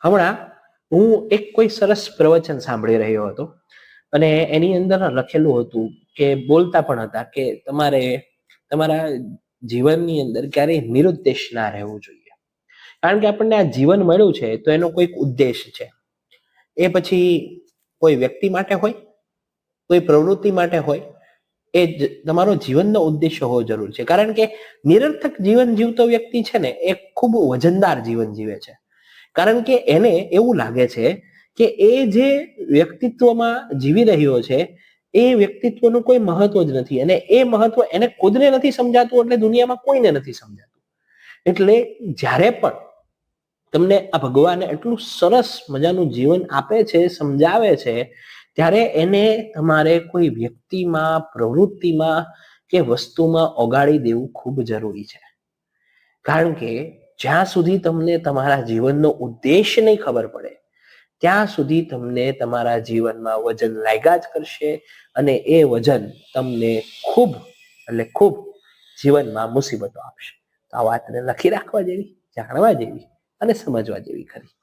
હમણાં હું એક કોઈ સરસ પ્રવચન સાંભળી રહ્યો હતો અને એની અંદર લખેલું હતું કે બોલતા પણ હતા કે તમારે તમારા જીવનની અંદર ક્યારેય નિરુદ્દેશ ના રહેવું જોઈએ. કારણ કે આપણને આ જીવન મળ્યું છે તો એનો કોઈક ઉદ્દેશ છે. એ પછી કોઈ વ્યક્તિ માટે હોય, કોઈ પ્રવૃત્તિ માટે હોય, તમારો જીવનનો ઉદ્દેશ્ય હોવો જરૂરી છે. કારણ કે નિરર્થક જીવન જીવતો વ્યક્તિ છે ને એ ખૂબ વજનદાર જીવન જીવે છે. કારણ કે એને એવું લાગે છે કે એ જે વ્યક્તિત્વમાં જીવી રહ્યો છે એ વ્યક્તિત્વનું કોઈ મહત્વ જ નથી, અને એ મહત્વ એને ખુદને નથી સમજાતું એટલે દુનિયામાં કોઈને નથી સમજાતું. એટલે જ્યારે પણ તમને આ ભગવાને એટલું સરસ મજાનું જીવન આપે છે, સમજાવે છે, ત્યારે એને તમારે કોઈ વ્યક્તિમાં, પ્રવૃત્તિમાં કે વસ્તુમાં ઓગાળી દેવું ખૂબ જરૂરી છે. કારણ કે જ્યાં સુધી તમને તમારા જીવનનો ઉદ્દેશ નહીં ખબર પડે ત્યાં સુધી તમને તમારા જીવનમાં વજન લાગ્યા જ કરશે, અને એ વજન તમને ખૂબ એટલે ખૂબ જીવનમાં મુસીબતો આપશે. તો આ વાતને લખી રાખવા જેવી, જાણવા જેવી અને સમજવા જેવી ખરી.